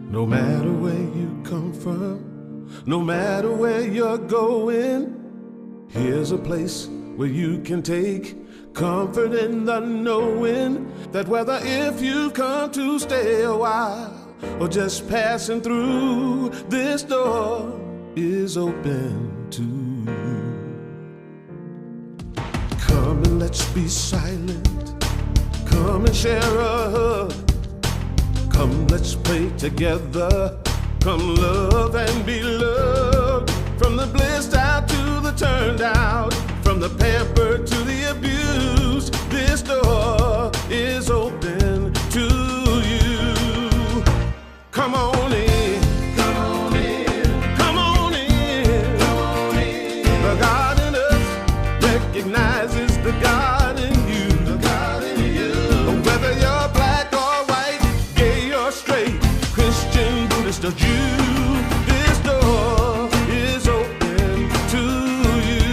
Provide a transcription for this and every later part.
No matter where you come from, no matter where you're going, here's a place where you can take comfort in the knowing that whether if you've come to stay a while or just passing through, this door is open to you. Come and let's be silent. Come and share a hug. Come, let's pray together. Come, love and be loved. From the blissed out to the turned out, from the pampered to the abused, this door is open to you. Come on in. Come on in. Come on in. Come on in. The God in us recognizes the God in you. The God in you. Whether you're black or white, gay or straight, Christian, Buddhist or Jew, this door is open to you.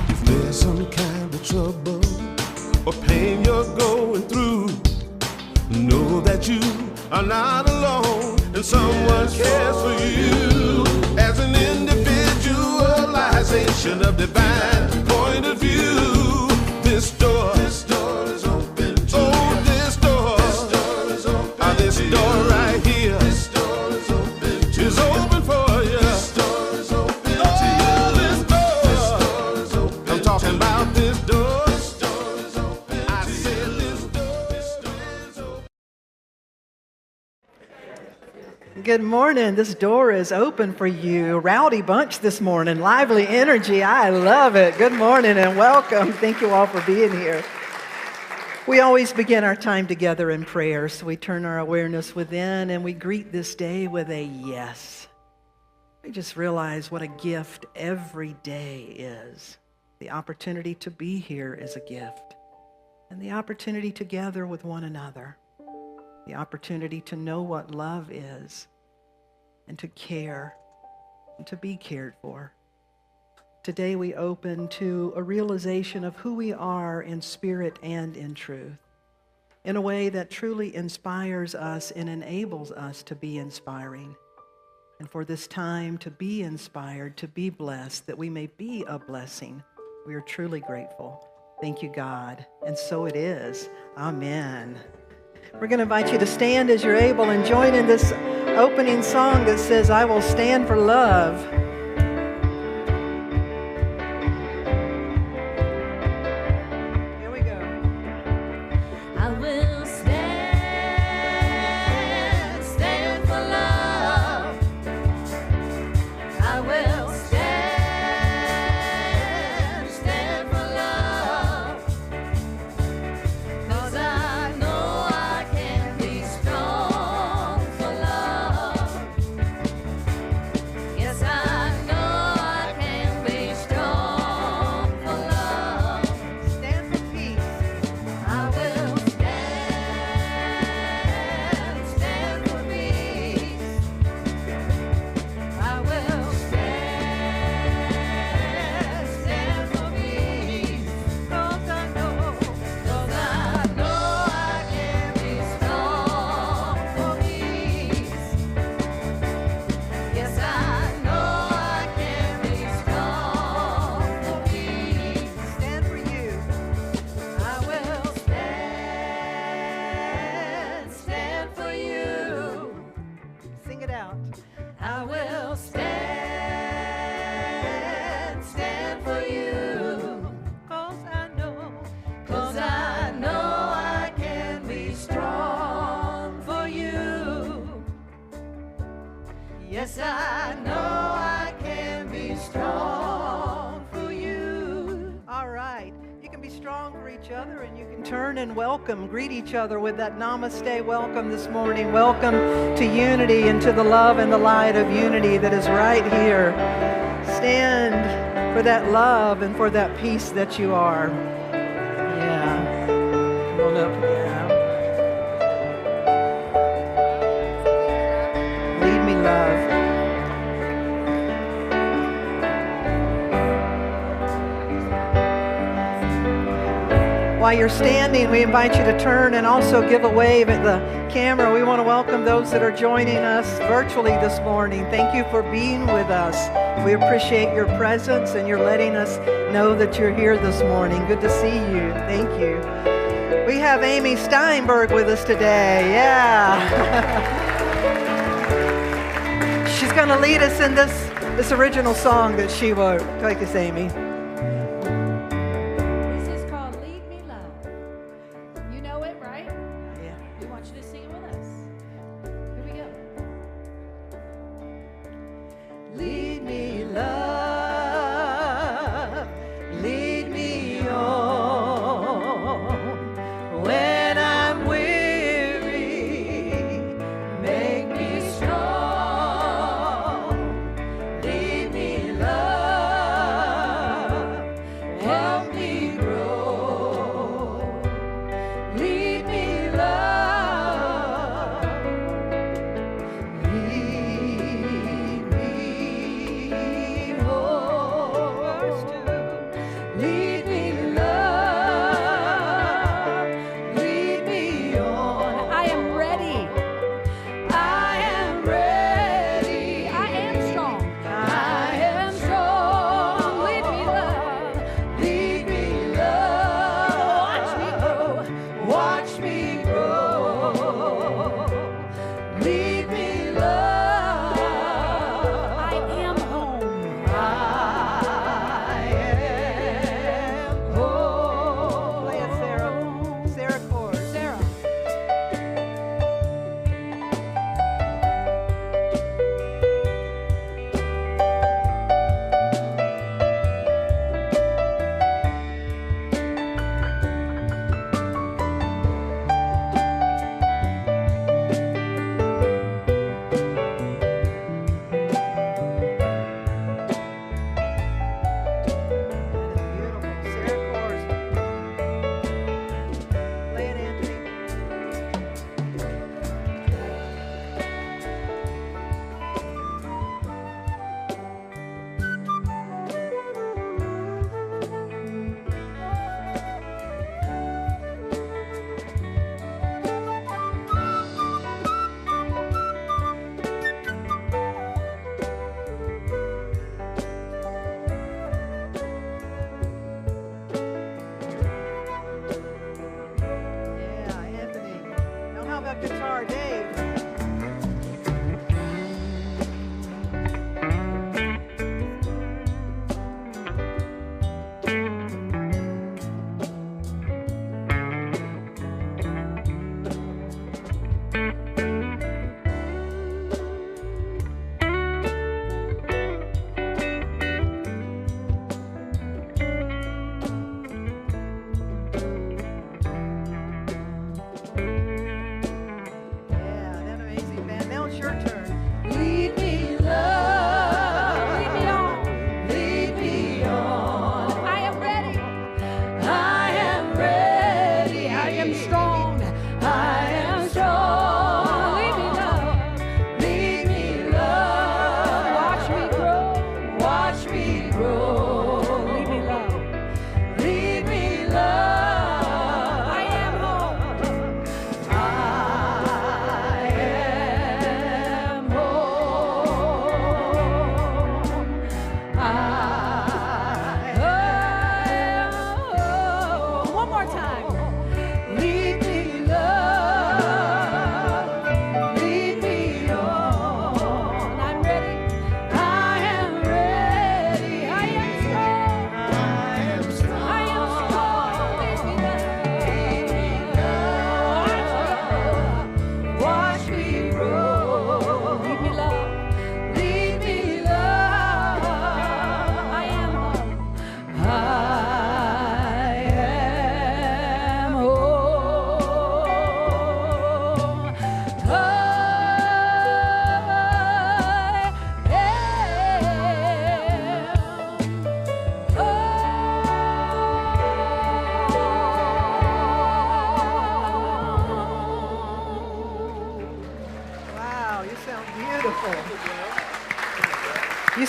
If there's some kind of trouble or pain you're going through, know that you are not alone and someone cares for you. As an individualization of divine point of view, this door is open to you. This door is open. This door right here, this door is open to you. Is open for you. This door is open to you. This door is open. I'm talking about this door. This door is open. I said this door is open. Good morning. This door is open for you. Rowdy bunch this morning. Lively energy. I love it. Good morning and welcome. Thank you all for being here. We always begin our time together in prayer, so we turn our awareness within and we greet this day with a yes. We just realize what a gift every day is. The opportunity to be here is a gift, and the opportunity to gather with one another. The opportunity to know what love is, and to care, and to be cared for. Today we open to a realization of who we are in spirit and in truth, in a way that truly inspires us and enables us to be inspiring. And for this time to be inspired, to be blessed, that we may be a blessing, we are truly grateful. Thank you, God. And so it is. Amen. We're going to invite you to stand as you're able and join in this opening song that says, I will stand for love. Here we go. I will stand for love. I will stand for love. 'Cause I know I can be strong for love. Yes, I know I can be strong for love. Stand for peace. I will stand for peace. I will stand for peace. 'Cause I know I can be strong for peace. Yes, I know I can be strong for peace. Stand for you. I will stand for you. Sing it out. I will stand for you. 'Cause I know I can be strong for you. Yes, I know I can be strong for you. All right. You can be strong for each other and you can turn and welcome, greet each other with that namaste welcome this morning. Welcome to unity and to the love and the light of unity that is right here. Stand for that love and for that peace that you are. Yeah. Come on up. Yeah. Lead me, love. While you're standing, we invite you to turn and also give a wave at the camera. We want to welcome those that are joining us virtually this morning. Thank you for being with us. We appreciate your presence and you're letting us know that you're here this morning. Good to see you. Thank you. We have Amy Steinberg with us today. Yeah. She's going to lead us in this original song that she wrote. Take us, Amy. Lead me, love.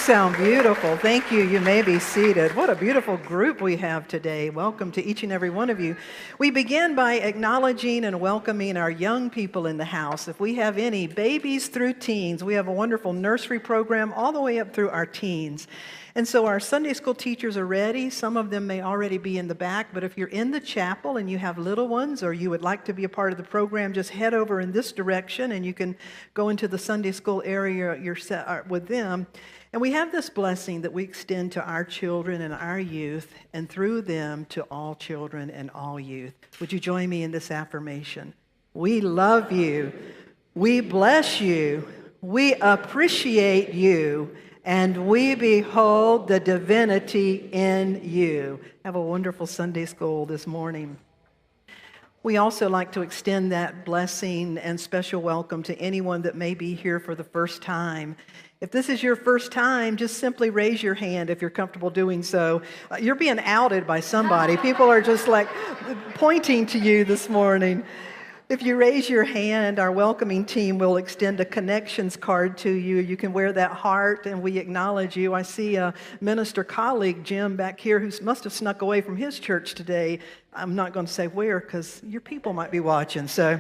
sound beautiful. Thank you. You may be seated. What a beautiful group we have today. Welcome to each and every one of you. We begin by acknowledging and welcoming our young people in the house. If we have any babies through teens, we have a wonderful nursery program all the way up through our teens. And so our Sunday school teachers are ready. Some of them may already be in the back, but if you're in the chapel and you have little ones or you would like to be a part of the program, just head over in this direction and you can go into the Sunday school area with them. And we have this blessing that we extend to our children and our youth, and through them to all children and all youth. Would you join me in this affirmation? We love you. We bless you. We appreciate you. And we behold the divinity in you. Have a wonderful Sunday school this morning. We also like to extend that blessing and special welcome to anyone that may be here for the first time. If this is your first time, just simply raise your hand if you're comfortable doing so. You're being outed by somebody. People are just like pointing to you this morning. If you raise your hand, our welcoming team will extend a connections card to you. You can wear that heart, and we acknowledge you. I see a minister colleague, Jim, back here, who must have snuck away from his church today. I'm not going to say where, because your people might be watching, so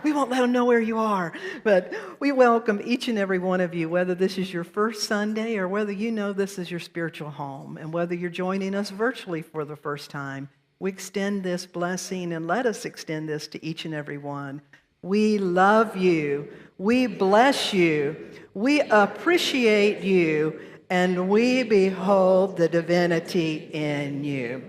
we won't let them know where you are. But we welcome each and every one of you, whether this is your first Sunday or whether you know this is your spiritual home, and whether you're joining us virtually for the first time. We extend this blessing, and let us extend this to each and every one. We love you. We bless you. We appreciate you. And we behold the divinity in you.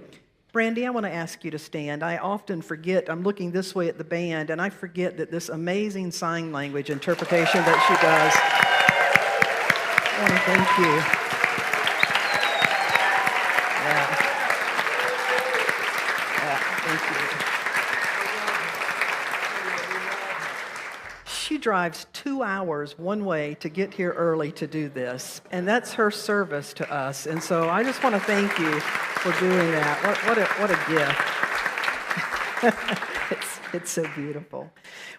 Brandy, I want to ask you to stand. I often forget, I'm looking this way at the band, and I forget that this amazing sign language interpretation that she does. I want to thank you. She drives 2 hours one way to get here early to do this, and that's her service to us. And so I just want to thank you for doing that. What a gift. It's so beautiful.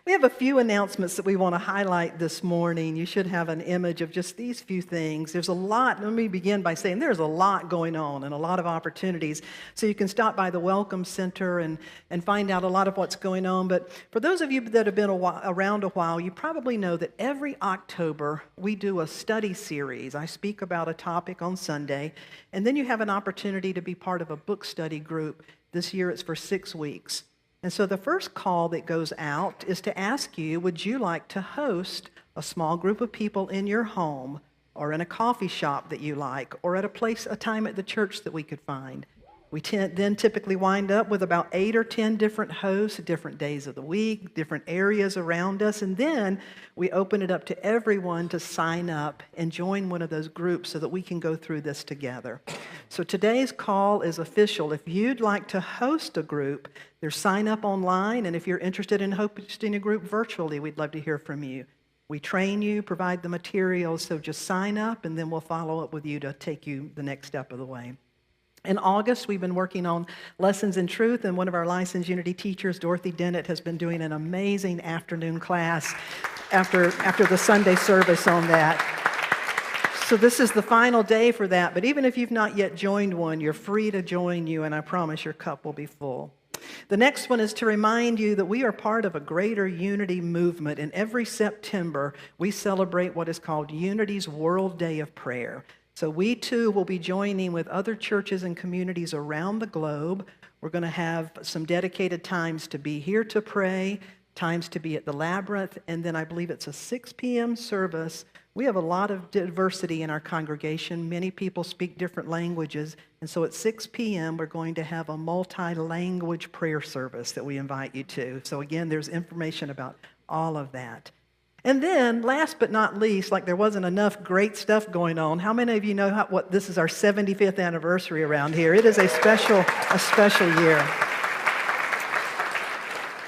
We have a few announcements that we want to highlight this morning. You should have an image of just these few things. There's a lot. Let me begin by saying there's a lot going on and a lot of opportunities. So you can stop by the Welcome Center and find out a lot of what's going on. But for those of you that have been around a while, you probably know that every October we do a study series. I speak about a topic on Sunday, and then you have an opportunity to be part of a book study group. This year it's for 6 weeks. And so the first call that goes out is to ask you, would you like to host a small group of people in your home or in a coffee shop that you like or at a time at the church that we could find? We then typically wind up with about 8 or 10 different hosts, different days of the week, different areas around us, and then we open it up to everyone to sign up and join one of those groups so that we can go through this together. So today's call is official. If you'd like to host a group, there's sign up online, and if you're interested in hosting a group virtually, we'd love to hear from you. We train you, provide the materials, so just sign up, and then we'll follow up with you to take you the next step of the way. In August, we've been working on Lessons in Truth, and one of our licensed Unity teachers, Dorothy Dennett, has been doing an amazing afternoon class after the Sunday service on that. So this is the final day for that, but even if you've not yet joined one, you're free to join you, and I promise your cup will be full. The next one is to remind you that we are part of a greater unity movement, and every September we celebrate what is called Unity's World Day of Prayer. So we too will be joining with other churches and communities around the globe. We're going to have some dedicated times to be here to pray, times to be at the Labyrinth, and then I believe it's a 6 p.m. service. We have a lot of diversity in our congregation. Many people speak different languages, and so at 6 p.m. we're going to have a multi-language prayer service that we invite you to. So again, there's information about all of that. And then, last but not least, like there wasn't enough great stuff going on, how many of you know what this is our 75th anniversary around here? It is a special year.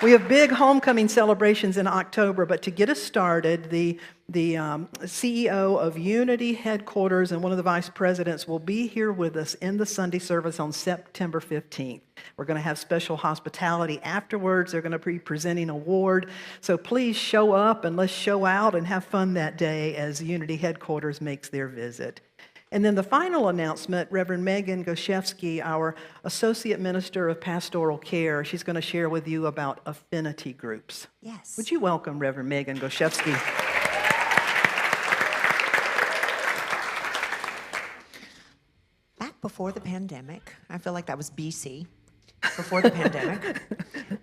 We have big homecoming celebrations in October, but to get us started, the The CEO of Unity Headquarters and one of the vice presidents will be here with us in the Sunday service on September 15th. We're going to have special hospitality afterwards. They're going to be presenting an award. So please show up and let's show out and have fun that day as Unity Headquarters makes their visit. And then the final announcement, Reverend Megan Goshevsky, our Associate Minister of Pastoral Care, she's going to share with you about affinity groups. Yes. Would you welcome Reverend Megan Goshevsky? Back before the pandemic, I feel like that was BC, before the pandemic,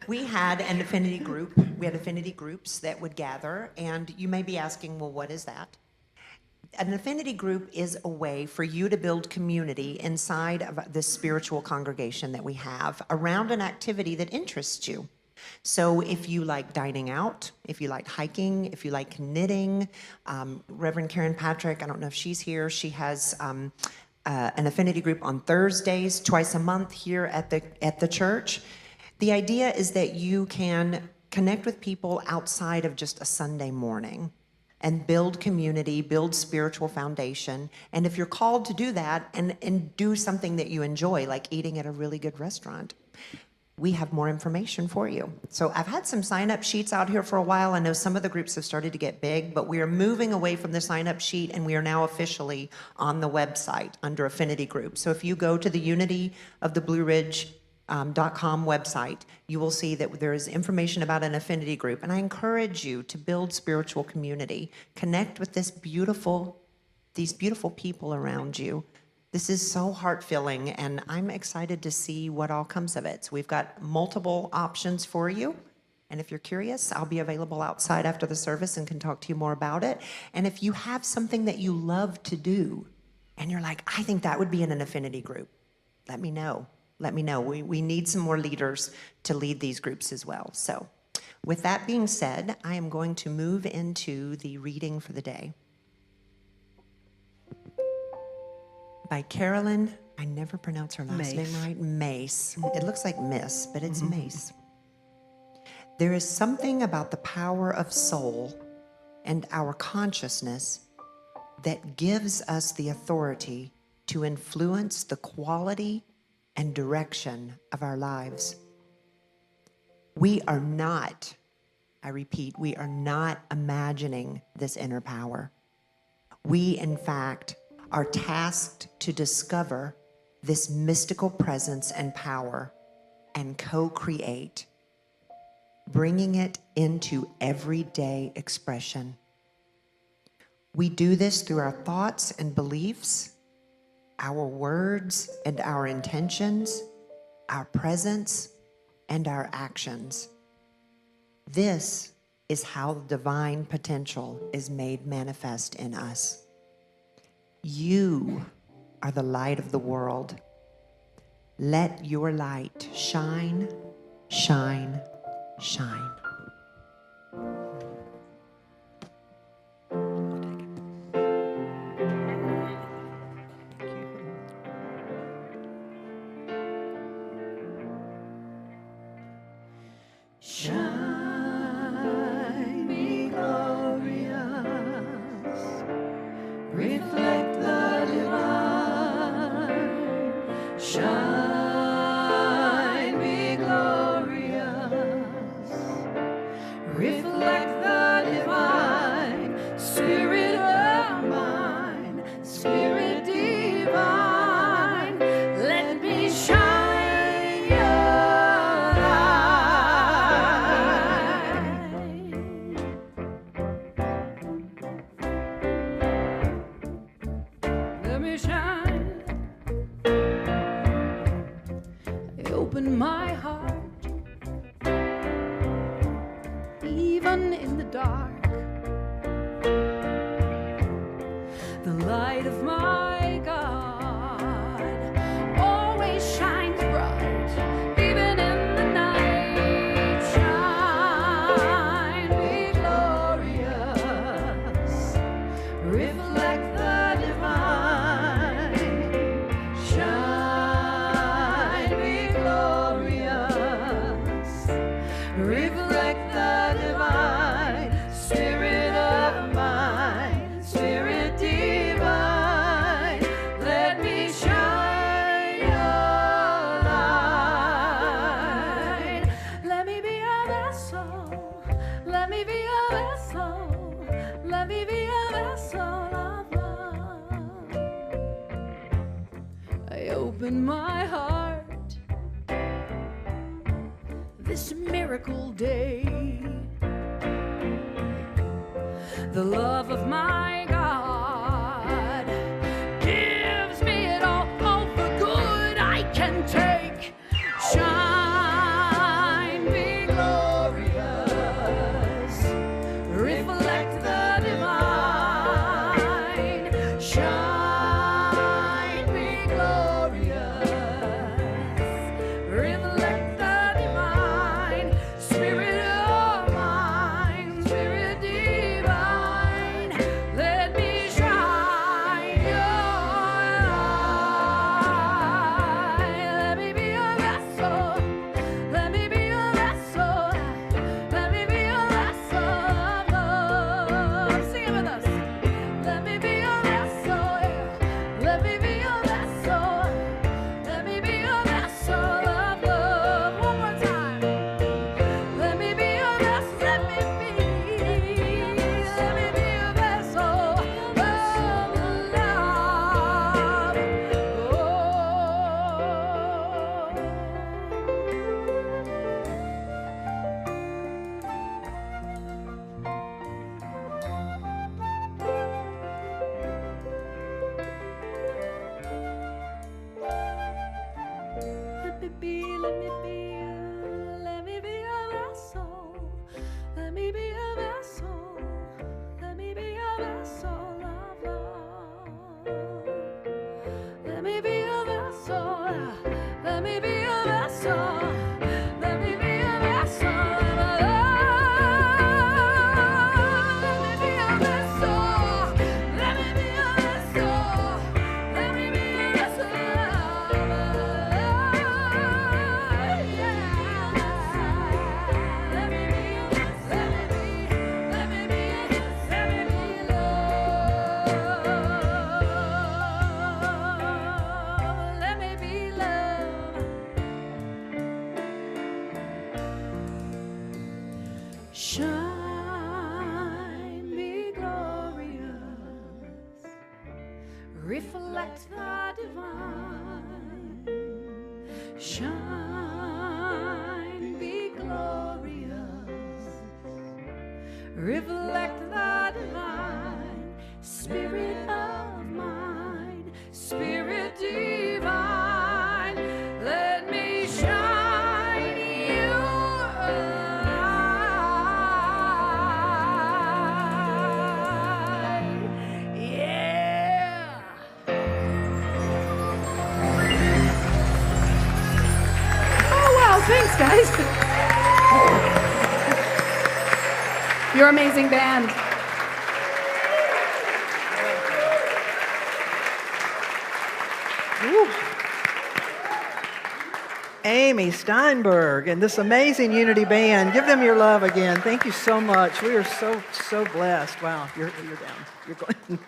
we had an affinity group. We had affinity groups that would gather, and you may be asking, well, what is that? An affinity group is a way for you to build community inside of this spiritual congregation that we have around an activity that interests you. So if you like dining out, if you like hiking, if you like knitting, Reverend Karen Patrick, I don't know if she's here, she has an affinity group on Thursdays, twice a month here at the church. The idea is that you can connect with people outside of just a Sunday morning and build community, build spiritual foundation. And if you're called to do that and do something that you enjoy, like eating at a really good restaurant, we have more information for you. So I've had some sign-up sheets out here for a while. I know some of the groups have started to get big, but we are moving away from the sign-up sheet, and we are now officially on the website under Affinity Group. So if you go to the Unity of the Blue Ridge .com website, you will see that there is information about an affinity group. And I encourage you to build spiritual community, connect with these beautiful people around you. This is so heart-filling, and I'm excited to see what all comes of it. So we've got multiple options for you. And if you're curious, I'll be available outside after the service and can talk to you more about it. And if you have something that you love to do, and you're like, I think that would be in an affinity group, let me know. Let me know. We need some more leaders to lead these groups as well. So with that being said, I am going to move into the reading for the day. By Carolyn, I never pronounce her last name right, Mace. It looks like Miss, but it's Mace. There is something about the power of soul and our consciousness that gives us the authority to influence the quality and direction of our lives. We are not, I repeat, we are not imagining this inner power. We, in fact, are tasked to discover this mystical presence and power and co-create, bringing it into everyday expression. We do this through our thoughts and beliefs, our words and our intentions, our presence and our actions. This is how the divine potential is made manifest in us. You are the light of the world. Let your light shine, shine, shine. Shine, be glorious, reflect the divine. Shine, be glorious, reflect the divine. Spirit of mine, Spirit divine, let me shine your Let me shine. Open my heart, even in the dark. The light of my God always shines bright, even in the night. Shine, be glorious, reflect the divine. Shine, be glorious, reflect the divine. open my heart this miracle day. The love of my God gives me it all for good I can take. Shine, be glorious, reflect the divine. Shine, be glorious, reflect the divine. Spirit of mine, Spirit divine, let me shine your light. Let me be a vessel, let me be a vessel, let me be a vessel of love. Sing it with us. Let me be a vessel, let me be a vessel, let me be a vessel of love. One more time. Let me be a vessel, let me be a vessel of love. Let me be a vessel, let me be a vessel, let me be a vessel of love. Let me be a vessel, let me be a vessel, let me be a vessel of love. Let me be a vessel, let me be a vessel, let me be a vessel of love. Yeah. Let me be a vessel, let me be love, let me be love. Shine, be glorious, reflect the divine. Shine, be glorious, reflect the divine. Spirit of mine, Spirit divine, let me shine your light. Yeah. Oh, wow. Thanks, guys. You're an amazing band. Woo. Amy Steinberg and this amazing Unity Band. Give them your love again. Thank you so much. We are so blessed. Wow, you're down. You're going.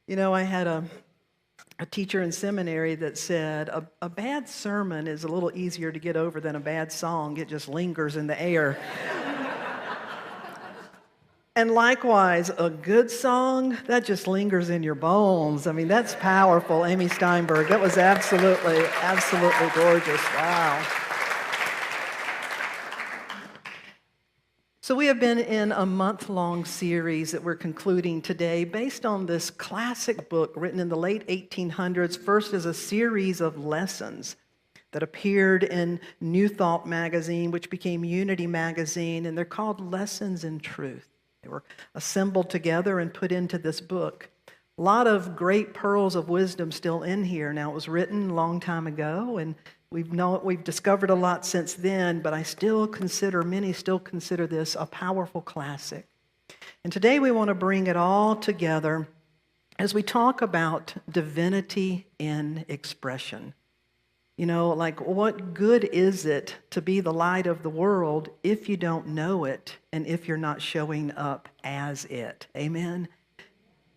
You know, I had a teacher in seminary that said a bad sermon is a little easier to get over than a bad song. It just lingers in the air. And likewise, a good song, that just lingers in your bones. I mean, that's powerful, Amy Steinberg. That was absolutely gorgeous. Wow. So we have been in a month-long series that we're concluding today based on this classic book written in the late 1800s, first as a series of lessons that appeared in New Thought magazine, which became Unity magazine, and they're called Lessons in Truth. They were assembled together and put into this book. A lot of great pearls of wisdom still in here. Now, it was written a long time ago, and we've discovered a lot since then, but many still consider this a powerful classic. And today we want to bring it all together as we talk about divinity in expression. You know, like, what good is it to be the light of the world if you don't know it and if you're not showing up as it? Amen?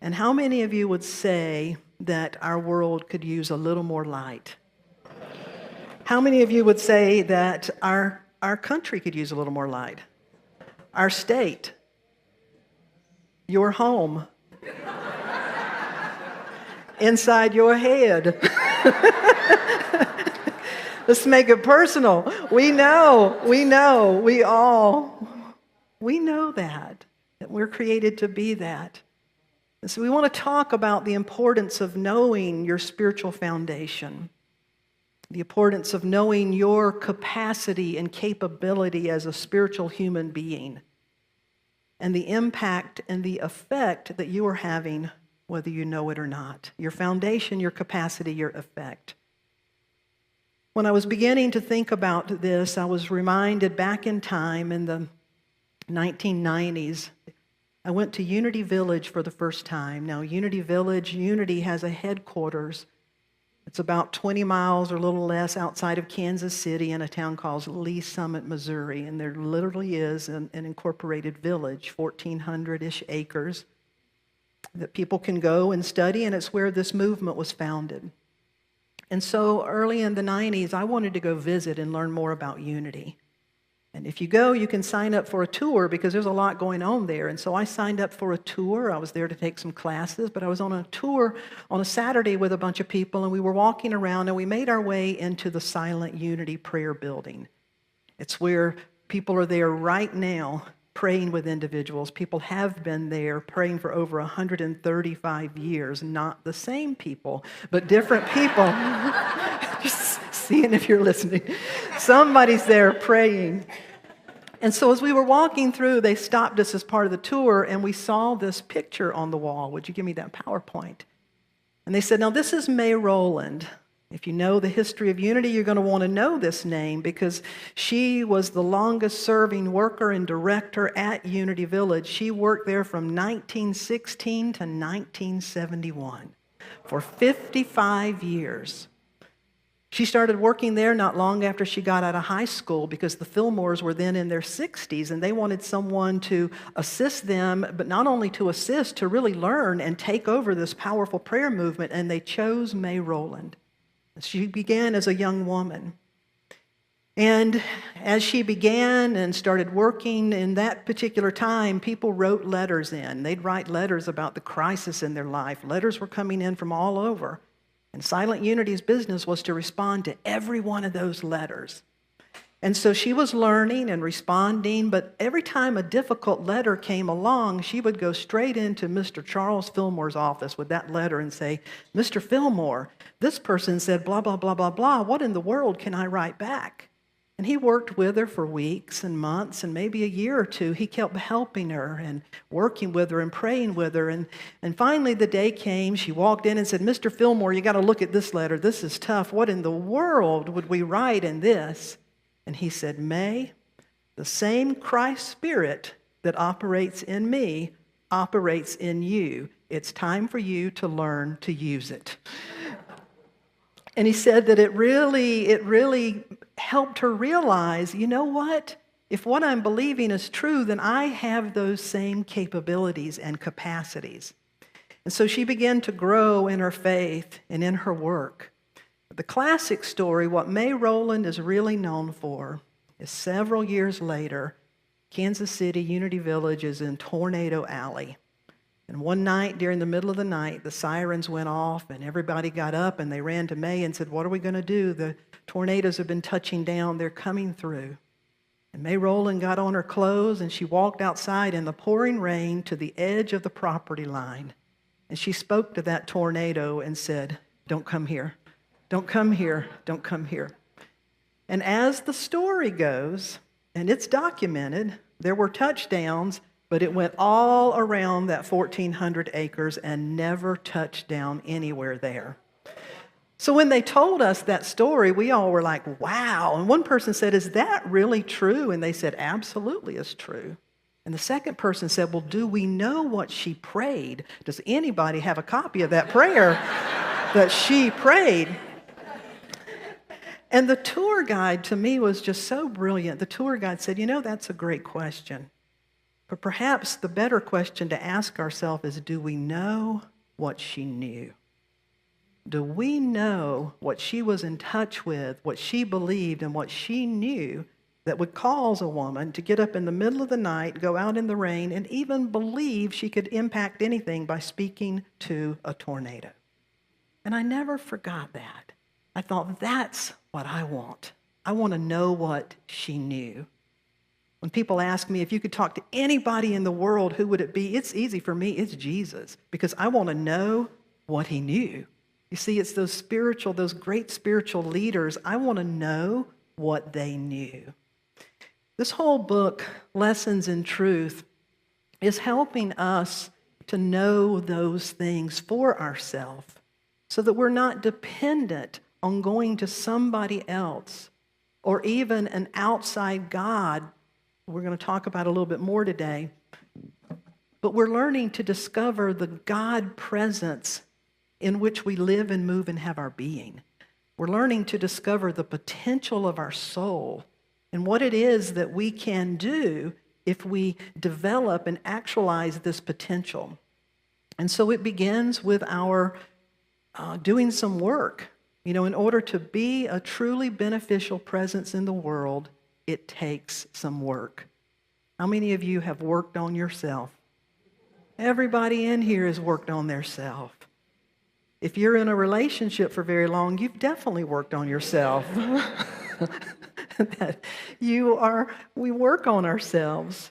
And how many of you would say that our world could use a little more light? How many of you would say that our country could use a little more light? Our state? Your home? inside your head. Let's make it personal. We know, we know that we're created to be that. And so we want to talk about the importance of knowing your spiritual foundation, the importance of knowing your capacity and capability as a spiritual human being, and the impact and the effect that you are having, whether you know it or not. Your foundation, your capacity, your effect. When I was beginning to think about this, I was reminded back in time in the 1990s, I went to Unity Village for the first time. Now, Unity Village, Unity has a headquarters. It's about 20 miles or a little less outside of Kansas City in a town called Lee Summit, Missouri. And there literally is an incorporated village, 1,400-ish acres, that people can go and study, and it's where this movement was founded. And so early in the 90s, I wanted to go visit and learn more about Unity. And if you go, you can sign up for a tour because there's a lot going on there. And so I signed up for a tour. I was there to take some classes, but I was on a tour on a Saturday with a bunch of people, and we were walking around, and we made our way into the Silent Unity Prayer Building. It's where people are there right now praying with individuals. People have been there praying for over 135 years. Not the same people, but different people. Just seeing if you're listening. Somebody's there praying. And so as we were walking through, they stopped us as part of the tour, and we saw this picture on the wall. Would you give me that PowerPoint? And they said, now this is May Rowland. If you know the history of Unity, you're going to want to know this name because she was the longest serving worker and director at Unity Village. She worked there from 1916 to 1971 for 55 years. She started working there not long after she got out of high school because the Fillmores were then in their 60s, and they wanted someone to assist them, but not only to assist, to really learn and take over this powerful prayer movement, and they chose May Rowland. She began as a young woman. And as she began and started working in that particular time, people wrote letters in. They'd write letters about the crisis in their life. Letters were coming in from all over. And Silent Unity's business was to respond to every one of those letters. And so she was learning and responding, but every time a difficult letter came along, she would go straight into Mr. Charles Fillmore's office with that letter and say, Mr. Fillmore, this person said blah, blah, blah, blah, blah. What in the world can I write back? And he worked with her for weeks and months and maybe a year or two. He kept helping her and working with her and praying with her. And finally the day came, she walked in and said, Mr. Fillmore, you got to look at this letter. This is tough. What in the world would we write in this? And he said, May, the same Christ Spirit that operates in me operates in you. It's time for you to learn to use it. And he said that it really helped her realize, you know what? If what I'm believing is true, then I have those same capabilities and capacities. And so she began to grow in her faith and in her work. The classic story, what May Rowland is really known for, is several years later, Kansas City Unity Village is in Tornado Alley. And one night, during the middle of the night, the sirens went off, and everybody got up, and they ran to May and said, what are we going to do? The tornadoes have been touching down. They're coming through. And May Rowland got on her clothes, and she walked outside in the pouring rain to the edge of the property line. And she spoke to that tornado and said, don't come here. Don't come here. Don't come here. And as the story goes, and it's documented, there were touchdowns, but it went all around that 1,400 acres and never touched down anywhere there. So when they told us that story, we all were like, wow. And one person said, is that really true? And they said, absolutely it's true. And the second person said, well, do we know what she prayed? Does anybody have a copy of that prayer that she prayed? And the tour guide to me was just so brilliant. The tour guide said, you know, that's a great question. But perhaps the better question to ask ourselves is, do we know what she knew? Do we know what she was in touch with, what she believed, and what she knew that would cause a woman to get up in the middle of the night, go out in the rain, and even believe she could impact anything by speaking to a tornado? And I never forgot that. I thought, that's what I want. I want to know what she knew. When people ask me if you could talk to anybody in the world, who would it be? It's easy for me. It's Jesus, because I want to know what he knew. You see, it's those great spiritual leaders. I want to know what they knew. This whole book, Lessons in Truth, is helping us to know those things for ourselves so that we're not dependent on going to somebody else or even an outside God. We're going to talk about a little bit more today. But we're learning to discover the God presence in which we live and move and have our being. We're learning to discover the potential of our soul and what it is that we can do if we develop and actualize this potential. And so it begins with our doing some work. You know, in order to be a truly beneficial presence in the world, it takes some work. How many of you have worked on yourself? Everybody in here has worked on their self. If you're in a relationship for very long, you've definitely worked on yourself. We work on ourselves.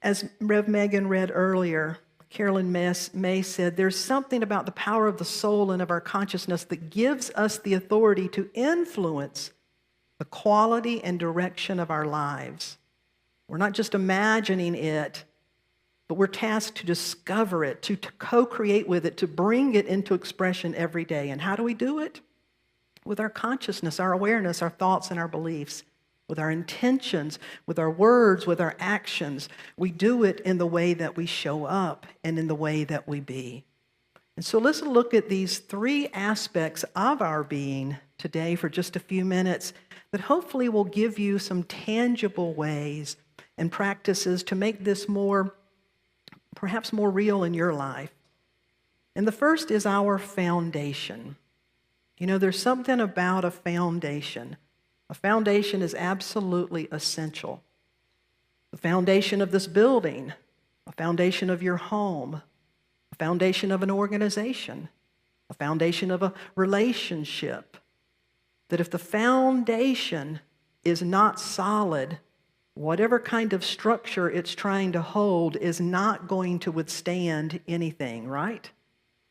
As Rev Megan read earlier, Carolyn May said, there's something about the power of the soul and of our consciousness that gives us the authority to influence the quality and direction of our lives. We're not just imagining it, but we're tasked to discover it, to co-create with it, to bring it into expression every day. And how do we do it? With our consciousness, our awareness, our thoughts, and our beliefs, with our intentions, with our words, with our actions. We do it in the way that we show up and in the way that we be. And so let's look at these three aspects of our being today for just a few minutes that hopefully will give you some tangible ways and practices to make this perhaps more real in your life. And the first is our foundation. You know, there's something about a foundation. A foundation is absolutely essential. The foundation of this building, a foundation of your home, a foundation of an organization, a foundation of a relationship. That if the foundation is not solid, whatever kind of structure it's trying to hold is not going to withstand anything, right?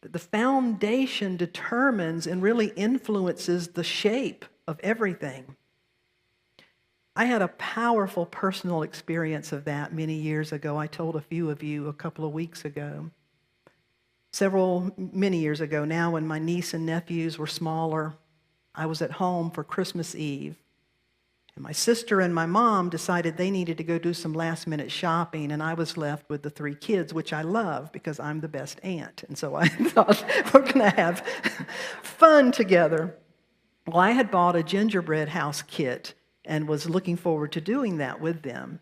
The foundation determines and really influences the shape of everything. I had a powerful personal experience of that many years ago. I told a few of you a couple of weeks ago. Many years ago now, when my niece and nephews were smaller, I was at home for Christmas Eve. And my sister and my mom decided they needed to go do some last-minute shopping, and I was left with the three kids, which I love because I'm the best aunt. And so I thought, we're going to have fun together. Well, I had bought a gingerbread house kit and was looking forward to doing that with them.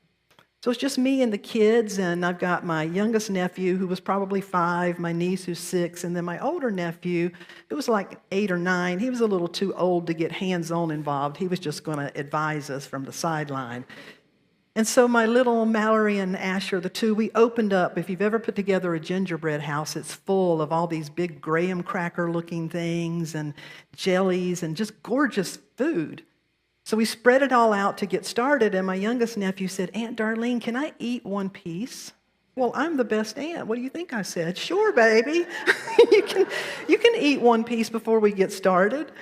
So it's just me and the kids, and I've got my youngest nephew, who was probably 5, my niece, who's 6, and then my older nephew, who was like 8 or 9. He was a little too old to get hands-on involved. He was just going to advise us from the sideline. And so my little Mallory and Asher, the two, we opened up. If you've ever put together a gingerbread house, it's full of all these big graham cracker-looking things and jellies and just gorgeous food. So we spread it all out to get started, and my youngest nephew said, Aunt Darlene, can I eat one piece? Well, I'm the best aunt. What do you think I said? Sure, baby. you can eat one piece before we get started.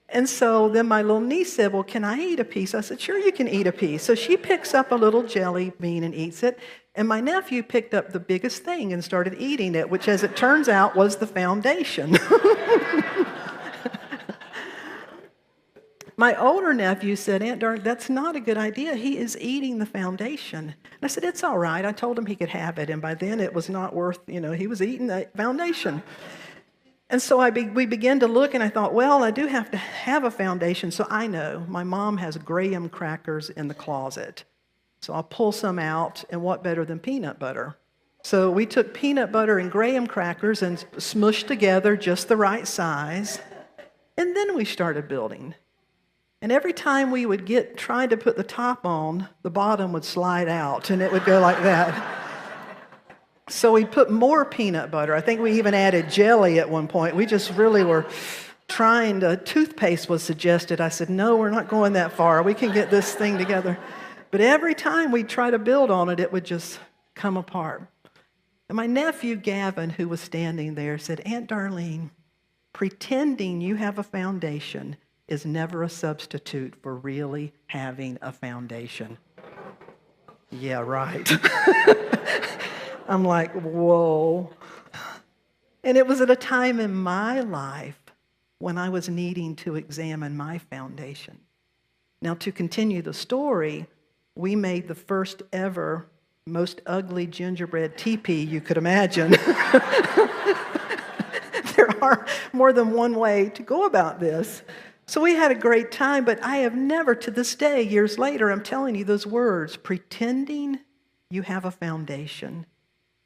And so then my little niece said, well, can I eat a piece? I said, sure, you can eat a piece. So she picks up a little jelly bean and eats it, and my nephew picked up the biggest thing and started eating it, which, as it turns out, was the foundation. My older nephew said, Aunt Darlene, that's not a good idea. He is eating the foundation. And I said, it's all right. I told him he could have it. And by then it was not worth, he was eating the foundation. And so we began to look, and I thought, well, I do have to have a foundation. So I know my mom has graham crackers in the closet. So I'll pull some out, and what better than peanut butter? So we took peanut butter and graham crackers and smushed together just the right size. And then we started building. And every time we would try to put the top on, the bottom would slide out, and it would go like that. So we put more peanut butter. I think we even added jelly at one point. We just really were trying to, toothpaste was suggested. I said, no, we're not going that far. We can get this thing together. But every time we try to build on it, it would just come apart. And my nephew Gavin, who was standing there, said, Aunt Darlene, pretending you have a foundation is never a substitute for really having a foundation. Yeah, right. I'm like, whoa. And it was at a time in my life when I was needing to examine my foundation. Now, to continue the story, we made the first ever, most ugly gingerbread teepee you could imagine. There are more than one way to go about this. So we had a great time, but I have never, to this day, years later, I'm telling you those words, pretending you have a foundation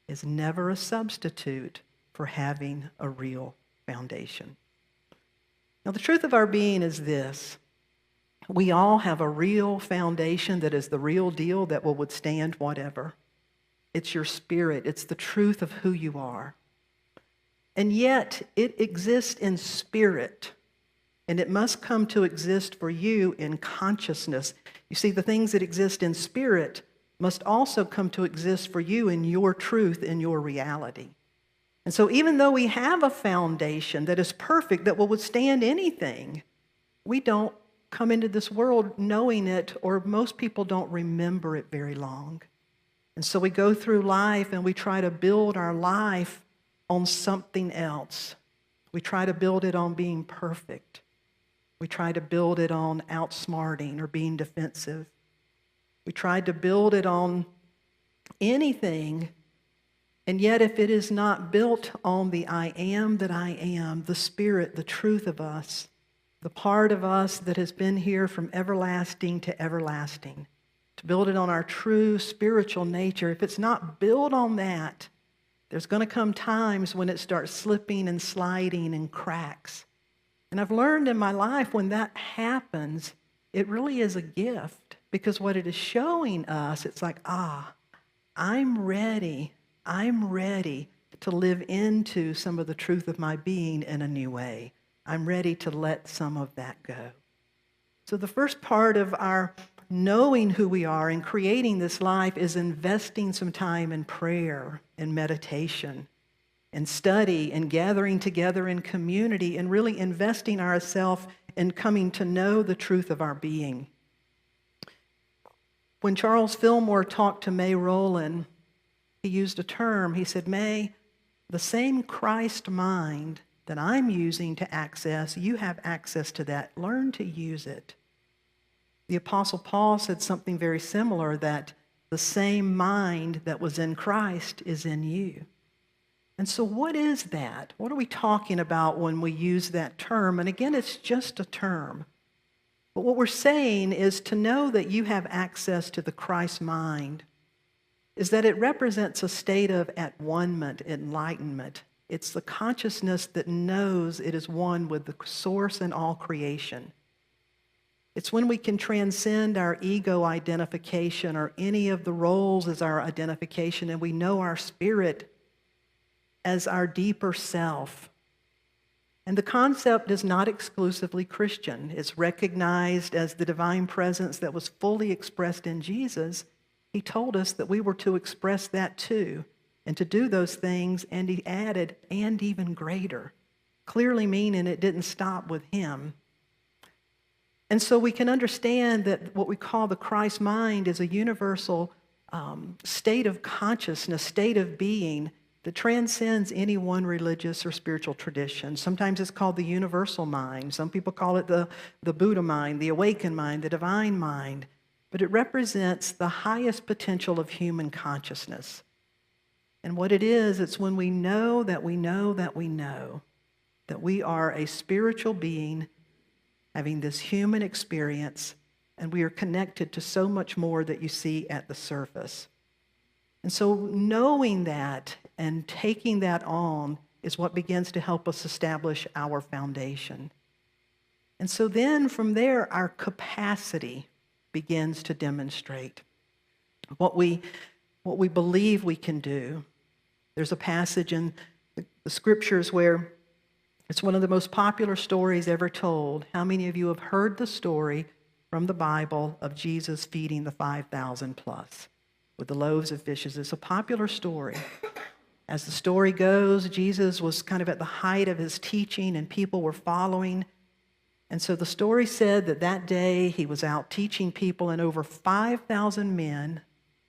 is never a substitute for having a real foundation. Now, the truth of our being is this. We all have a real foundation that is the real deal that will withstand whatever. It's your spirit. It's the truth of who you are. And yet, it exists in spirit, and it must come to exist for you in consciousness. You see, the things that exist in spirit must also come to exist for you in your truth, in your reality. And so even though we have a foundation that is perfect, that will withstand anything, we don't come into this world knowing it, or most people don't remember it very long. And so we go through life and we try to build our life on something else. We try to build it on being perfect. We try to build it on outsmarting or being defensive. We tried to build it on anything, and yet if it is not built on the I am that I am, the Spirit, the truth of us, the part of us that has been here from everlasting to everlasting, to build it on our true spiritual nature, if it's not built on that, there's going to come times when it starts slipping and sliding and cracks. And I've learned in my life when that happens, it really is a gift. Because what it is showing us, it's like, I'm ready to live into some of the truth of my being in a new way. I'm ready to let some of that go. So the first part of our knowing who we are and creating this life is investing some time in prayer and meditation and study and gathering together in community and really investing ourselves in coming to know the truth of our being. When Charles Fillmore talked to May Rowland, he used a term. He said, May, the same Christ mind that I'm using to access, you have access to that. Learn to use it. The Apostle Paul said something very similar, that the same mind that was in Christ is in you. And so what is that? What are we talking about when we use that term? And again, it's just a term. But what we're saying is to know that you have access to the Christ mind is that it represents a state of at-one-ment, enlightenment. It's the consciousness that knows it is one with the source in all creation. It's when we can transcend our ego identification or any of the roles as our identification, and we know our spirit as our deeper self. And the concept is not exclusively Christian. It's recognized as the divine presence that was fully expressed in Jesus. He told us that we were to express that too, and to do those things, and he added, and even greater, clearly meaning it didn't stop with him. And so we can understand that what we call the Christ mind is a universal state of consciousness, state of being that transcends any one religious or spiritual tradition. Sometimes it's called the universal mind. Some people call it the Buddha mind, the awakened mind, the divine mind. But it represents the highest potential of human consciousness. And what it is, it's when we know that we know that we know that we are a spiritual being having this human experience, and we are connected to so much more that you see at the surface. And so knowing that and taking that on is what begins to help us establish our foundation. And so then from there, our capacity begins to demonstrate what we believe we can do. There's a passage in the scriptures where it's one of the most popular stories ever told. How many of you have heard the story from the Bible of Jesus feeding the 5,000 plus with the loaves of fishes? It's a popular story. As the story goes, Jesus was kind of at the height of his teaching and people were following. And so the story said that that day he was out teaching people and over 5,000 men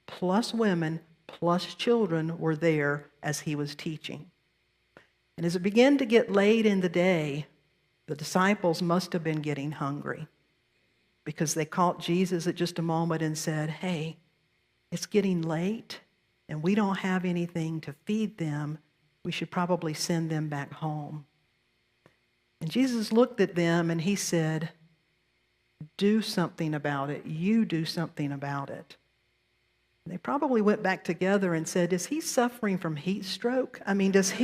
plus women plus children were there as he was teaching. And as it began to get late in the day, the disciples must have been getting hungry because they caught Jesus at just a moment and said, hey, it's getting late and we don't have anything to feed them. We should probably send them back home. And Jesus looked at them and he said, do something about it. You do something about it. And they probably went back together and said, is he suffering from heat stroke? I mean, this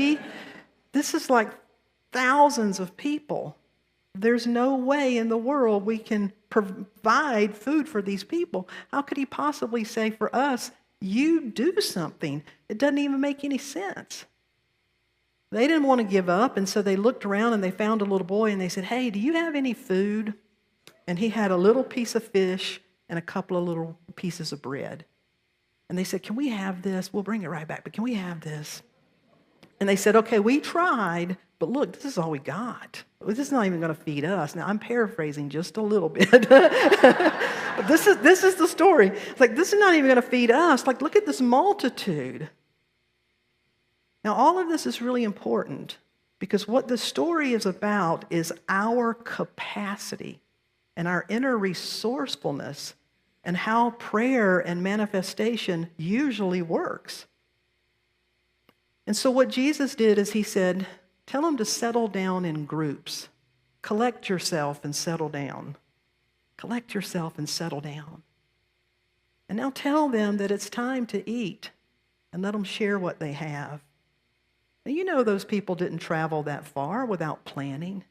is like thousands of people. There's no way in the world we can provide food for these people. How could he possibly say for us, you do something? It doesn't even make any sense. They didn't want to give up, and so they looked around and they found a little boy and they said, hey, do you have any food? And he had a little piece of fish and a couple of little pieces of bread. And they said, can we have this? We'll bring it right back, but can we have this? And they said, okay, we tried, but look, this is all we got. This is not even going to feed us. Now, I'm paraphrasing just a little bit. But this is the story. It's like, this is not even going to feed us. Like, look at this multitude. Now, all of this is really important because what the story is about is our capacity and our inner resourcefulness and how prayer and manifestation usually works. And so what Jesus did is he said, tell them to settle down in groups. Collect yourself and settle down. Collect yourself and settle down. And now tell them that it's time to eat and let them share what they have. Now, you know those people didn't travel that far without planning.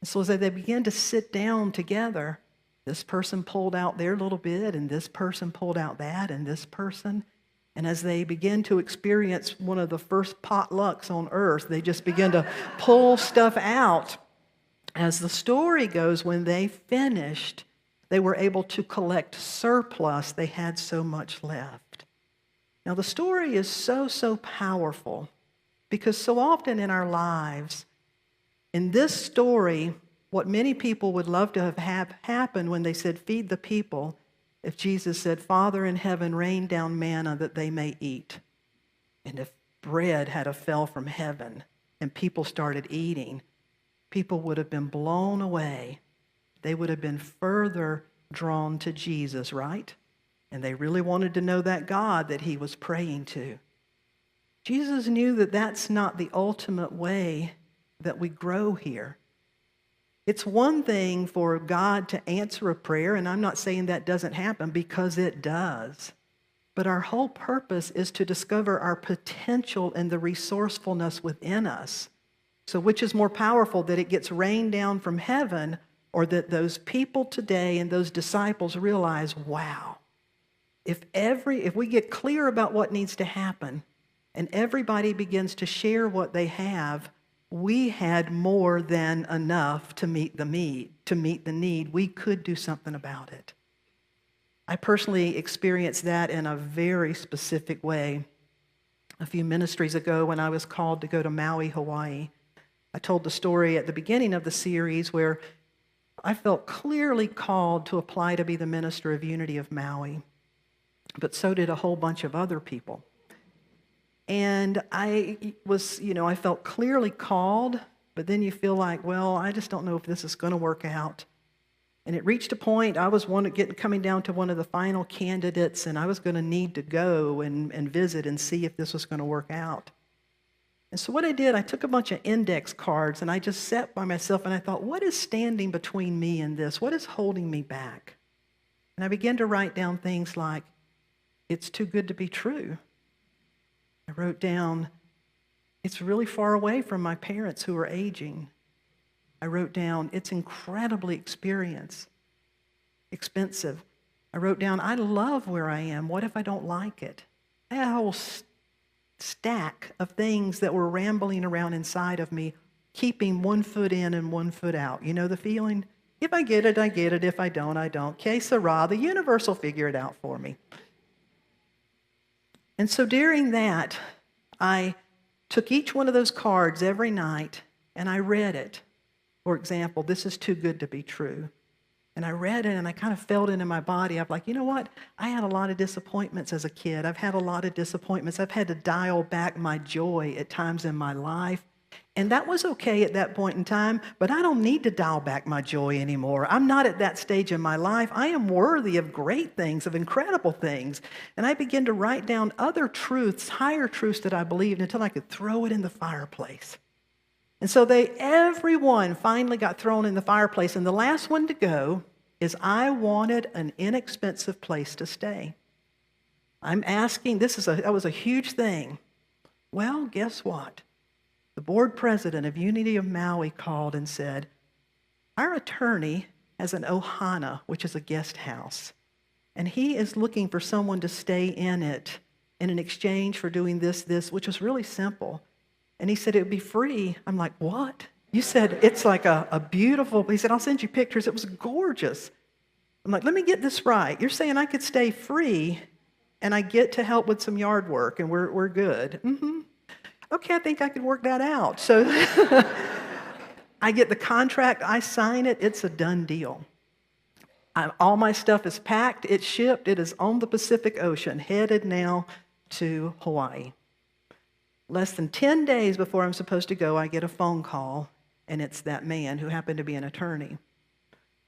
And so as they began to sit down together, this person pulled out their little bit, and this person pulled out that, and this person. And as they begin to experience one of the first potlucks on earth, they just begin to pull stuff out. As the story goes, when they finished, they were able to collect surplus. They had so much left. Now, the story is so powerful because so often in our lives, in this story, what many people would love to have happened when they said, feed the people, if Jesus said, Father in heaven, rain down manna that they may eat. And if bread had fell from heaven and people started eating, people would have been blown away. They would have been further drawn to Jesus, right? And they really wanted to know that God that he was praying to. Jesus knew that that's not the ultimate way that we grow here. It's one thing for God to answer a prayer, and I'm not saying that doesn't happen because it does. But our whole purpose is to discover our potential and the resourcefulness within us. So which is more powerful, that it gets rained down from heaven, or that those people today and those disciples realize, wow, if we get clear about what needs to happen and everybody begins to share what they have, we had more than enough to meet the need. We could do something about it. I personally experienced that in a very specific way. A few ministries ago, when I was called to go to Maui, Hawaii, I told the story at the beginning of the series where I felt clearly called to apply to be the minister of unity of Maui, but so did a whole bunch of other people. And I felt clearly called, but then you feel like, well, I just don't know if this is going to work out. And it reached a point, I was coming down to one of the final candidates, and I was going to need to go and visit and see if this was going to work out. And so what I did, I took a bunch of index cards, and I just sat by myself, and I thought, what is standing between me and this? What is holding me back? And I began to write down things like, it's too good to be true. I wrote down, it's really far away from my parents who are aging. I wrote down, it's incredibly expensive. I wrote down, I love where I am. What if I don't like it? I had a whole stack of things that were rambling around inside of me, keeping one foot in and one foot out. You know the feeling? If I get it, I get it. If I don't, I don't. Que sera, the universe will figure it out for me. And so during that, I took each one of those cards every night and I read it. For example, this is too good to be true. And I read it and I kind of felt it in my body. I'm like, you know what? I had a lot of disappointments as a kid. I've had a lot of disappointments. I've had to dial back my joy at times in my life. And that was okay at that point in time, but I don't need to dial back my joy anymore. I'm not at that stage in my life. I am worthy of great things, of incredible things. And I began to write down other truths, higher truths that I believed until I could throw it in the fireplace. And so everyone finally got thrown in the fireplace. And the last one to go is I wanted an inexpensive place to stay. I'm asking, that was a huge thing. Well, guess what? The board president of Unity of Maui called and said, our attorney has an ohana, which is a guest house, and he is looking for someone to stay in it in exchange for doing this, which was really simple. And he said it would be free. I'm like, what? You said it's like a beautiful, he said, I'll send you pictures. It was gorgeous. I'm like, let me get this right. You're saying I could stay free and I get to help with some yard work and we're good. Mm-hmm. Okay, I think I could work that out. So I get the contract, I sign it, it's a done deal. All my stuff is packed, it's shipped, it is on the Pacific Ocean, headed now to Hawaii. Less than 10 days before I'm supposed to go, I get a phone call, and it's that man who happened to be an attorney.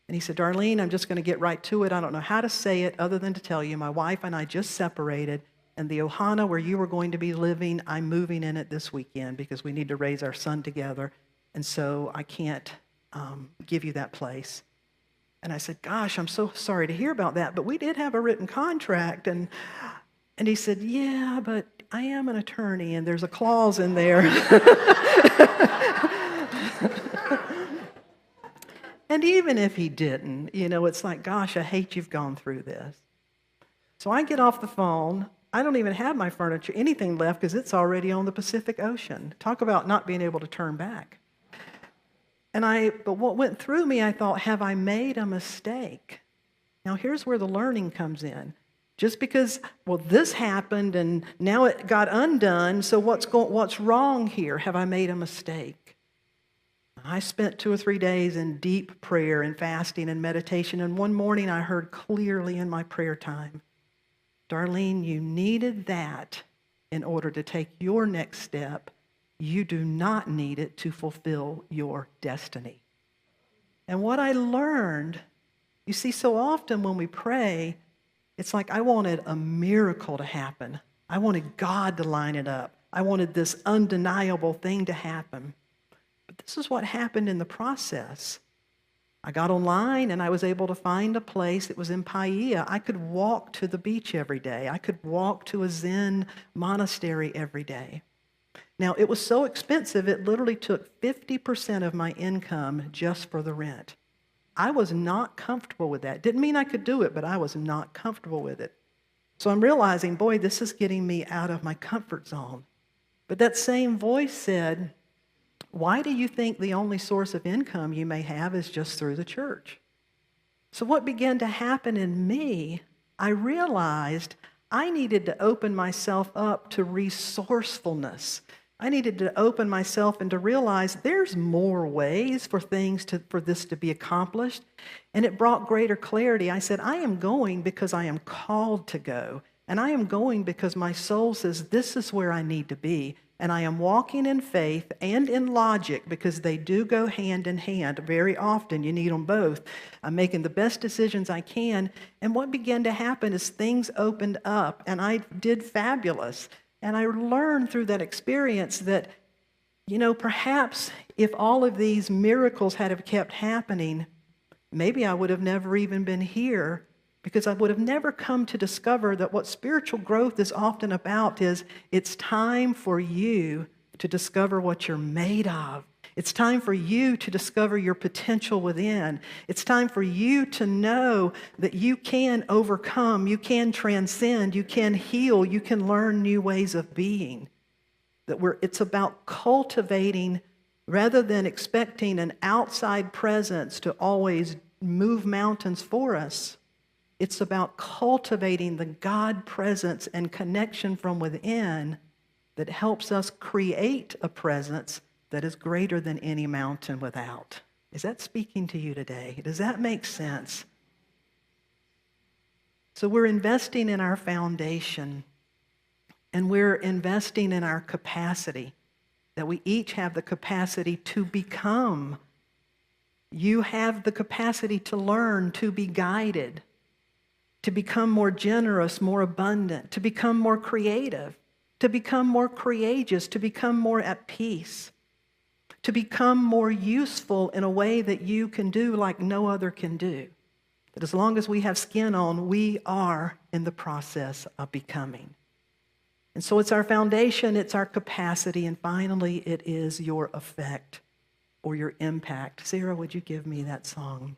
And he said, Darlene, I'm just going to get right to it. I don't know how to say it other than to tell you my wife and I just separated, and the ohana where you were going to be living, I'm moving in it this weekend because we need to raise our son together, and so I can't give you that place. And I said, gosh, I'm so sorry to hear about that, but we did have a written contract. And he said, yeah, but I am an attorney, and there's a clause in there. And even if he didn't, it's like, gosh, I hate you've gone through this. So I get off the phone. I don't even have my furniture, anything left, because it's already on the Pacific Ocean. Talk about not being able to turn back. But what went through me, I thought, have I made a mistake? Now, here's where the learning comes in. Just because, this happened and now it got undone, so what's wrong here? Have I made a mistake? I spent 2 or 3 days in deep prayer and fasting and meditation, and one morning I heard clearly in my prayer time, Darlene, you needed that in order to take your next step. You do not need it to fulfill your destiny. And what I learned, you see, so often when we pray, it's like I wanted a miracle to happen. I wanted God to line it up. I wanted this undeniable thing to happen. But this is what happened in the process. I got online and I was able to find a place. It was in Paia. I could walk to the beach every day. I could walk to a Zen monastery every day. Now, it was so expensive, it literally took 50% of my income just for the rent. I was not comfortable with that. Didn't mean I could do it, but I was not comfortable with it. So I'm realizing, boy, this is getting me out of my comfort zone. But that same voice said, why do you think the only source of income you may have is just through the church? So what began to happen in me, I realized I needed to open myself up to resourcefulness. I needed to open myself and to realize there's more ways for this to be accomplished. And it brought greater clarity. I said, I am going because I am called to go. And I am going because my soul says this is where I need to be. And I am walking in faith and in logic because they do go hand in hand. Very often you need them both. I'm making the best decisions I can. And what began to happen is things opened up and I did fabulous. And I learned through that experience that, perhaps if all of these miracles had have kept happening, maybe I would have never even been here, because I would have never come to discover that what spiritual growth is often about is it's time for you to discover what you're made of. It's time for you to discover your potential within. It's time for you to know that you can overcome, you can transcend, you can heal, you can learn new ways of being. It's about cultivating rather than expecting an outside presence to always move mountains for us. It's about cultivating the God presence and connection from within that helps us create a presence that is greater than any mountain without. Is that speaking to you today? Does that make sense? So we're investing in our foundation, and we're investing in our capacity, that we each have the capacity to become. You have the capacity to learn, to be guided, to become more generous, more abundant, to become more creative, to become more courageous, to become more at peace, to become more useful in a way that you can do like no other can do. That as long as we have skin on, we are in the process of becoming. And so it's our foundation, it's our capacity, and finally it is your effect or your impact. Sarah, would you give me that song?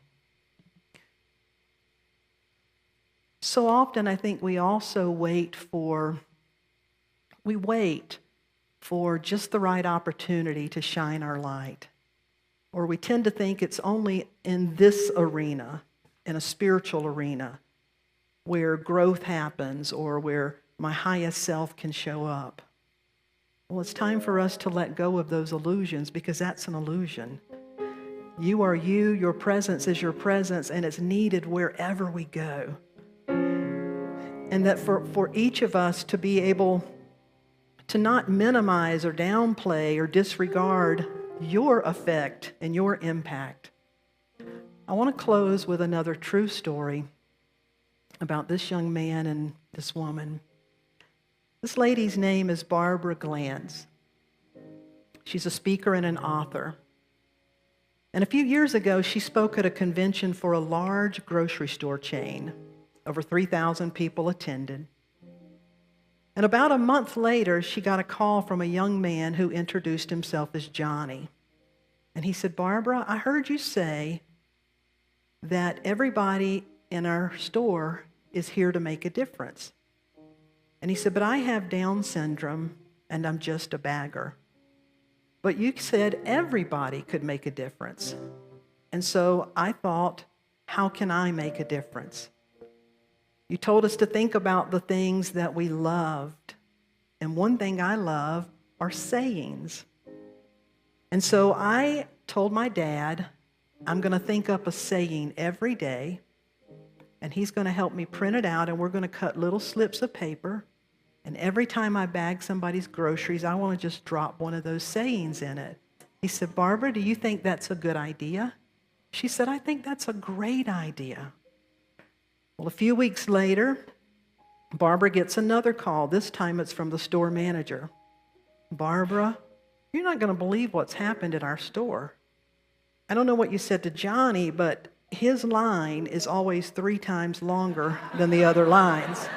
So often I think we also wait for just the right opportunity to shine our light. Or we tend to think it's only in this arena, in a spiritual arena, where growth happens or where my highest self can show up. Well, it's time for us to let go of those illusions, because that's an illusion. You are you, your presence is your presence, and it's needed wherever we go. And that for each of us to be able to not minimize or downplay or disregard your effect and your impact. I want to close with another true story about this young man and this woman. This lady's name is Barbara Glantz. She's a speaker and an author. And a few years ago, she spoke at a convention for a large grocery store chain. Over 3,000 people attended. And about a month later, she got a call from a young man who introduced himself as Johnny. And he said, "Barbara, I heard you say that everybody in our store is here to make a difference." And he said, "But I have Down syndrome and I'm just a bagger. But you said everybody could make a difference. And so I thought, how can I make a difference? You told us to think about the things that we loved. And one thing I love are sayings. And so I told my dad, I'm going to think up a saying every day, and he's going to help me print it out, and we're going to cut little slips of paper. And every time I bag somebody's groceries, I want to just drop one of those sayings in it." He said, "Barbara, do you think that's a good idea?" She said, "I think that's a great idea." Well, a few weeks later, Barbara gets another call. This time it's from the store manager. "Barbara, you're not going to believe what's happened at our store. I don't know what you said to Johnny, but his line is always 3 times longer than the other lines."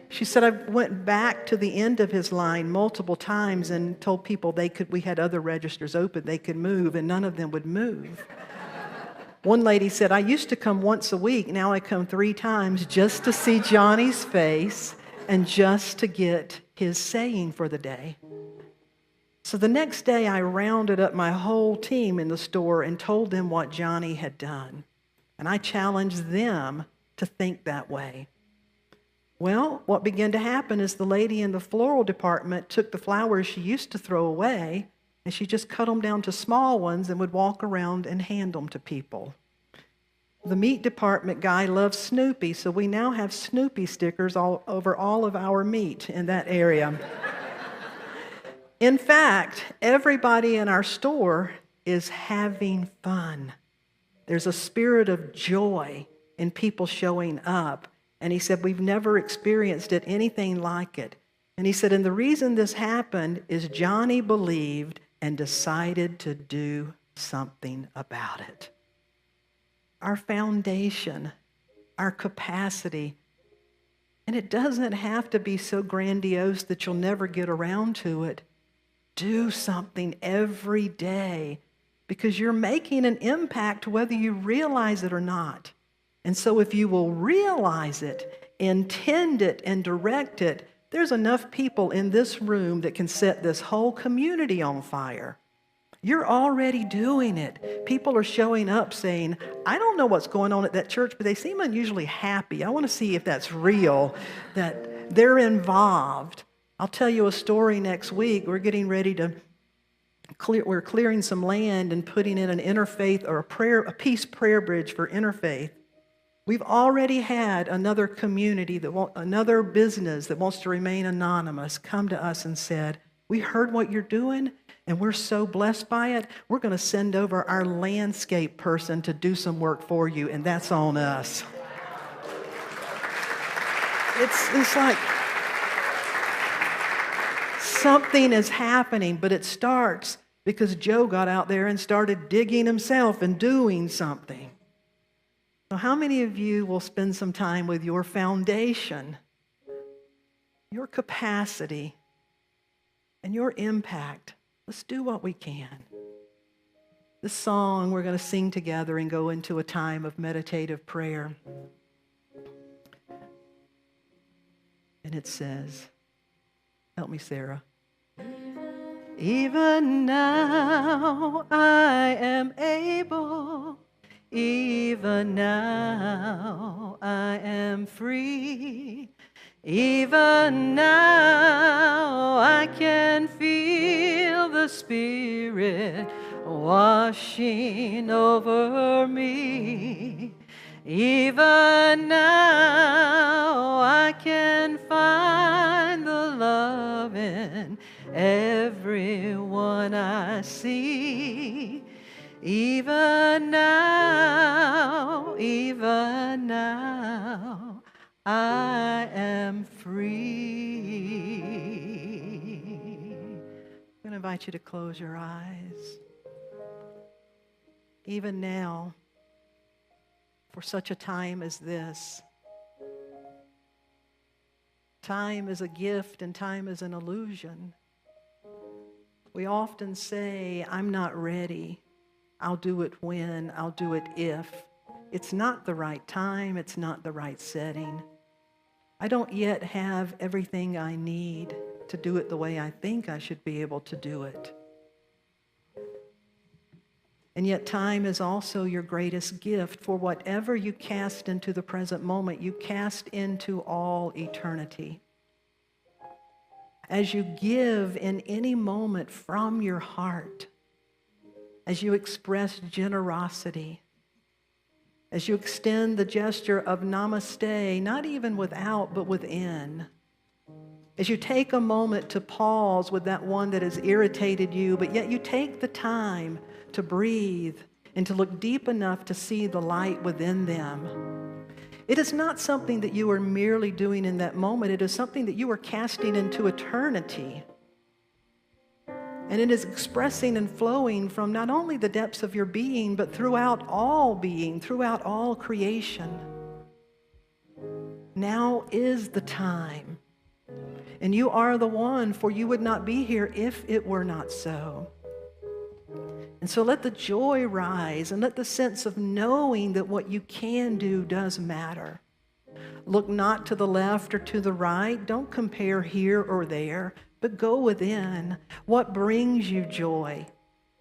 She said, "I went back to the end of his line multiple times and told people we had other registers open, they could move, and none of them would move." One lady said, "I used to come once a week, now I come 3 times just to see Johnny's face and just to get his saying for the day." So the next day I rounded up my whole team in the store and told them what Johnny had done. And I challenged them to think that way. Well, what began to happen is the lady in the floral department took the flowers she used to throw away, and she just cut them down to small ones and would walk around and hand them to people. The meat department guy loves Snoopy, so we now have Snoopy stickers all over all of our meat in that area. In fact, everybody in our store is having fun. There's a spirit of joy in people showing up. And he said, "We've never experienced anything like it." And he said, "And the reason this happened is Johnny believed and decided to do something about it." Our foundation, our capacity, and it doesn't have to be so grandiose that you'll never get around to it. Do something every day, because you're making an impact whether you realize it or not. And so if you will realize it, intend it, and direct it, There's enough people in this room that can set this whole community on fire. You're already doing it. People are showing up saying, I don't know what's going on at that church, but they seem unusually happy. I want to see if that's real, that they're involved. I'll tell you a story next week. We're getting ready to we're clearing some land and putting in an interfaith or a peace prayer bridge for interfaith. We've already had another community, another business that wants to remain anonymous come to us and said, we heard what you're doing, and we're so blessed by it, we're going to send over our landscape person to do some work for you, and that's on us. It's like something is happening, but it starts because Joe got out there and started digging himself and doing something. So how many of you will spend some time with your foundation, your capacity, and your impact? Let's do what we can. This song we're going to sing together and go into a time of meditative prayer. And it says, help me, Sarah. Even now I am able, even now I am free, even now I can feel the Spirit washing over me. Even now I can find the love in everyone I see. Even now I am free. I'm going to invite you to close your eyes. Even now, for such a time as this. Time is a gift and time is an illusion. We often say, I'm not ready. I'll do it when, I'll do it if. It's not the right time, it's not the right setting. I don't yet have everything I need to do it the way I think I should be able to do it. And yet time is also your greatest gift, for whatever you cast into the present moment, you cast into all eternity. As you give in any moment from your heart, as you express generosity, as you extend the gesture of namaste, not even without, but within, as you take a moment to pause with that one that has irritated you, but yet you take the time to breathe and to look deep enough to see the light within them. It is not something that you are merely doing in that moment. It is something that you are casting into eternity. And it is expressing and flowing from not only the depths of your being, but throughout all being, throughout all creation. Now is the time. And you are the one, for you would not be here if it were not so. And so let the joy rise and let the sense of knowing that what you can do does matter. Look not to the left or to the right. Don't compare here or there, but go within. What brings you joy?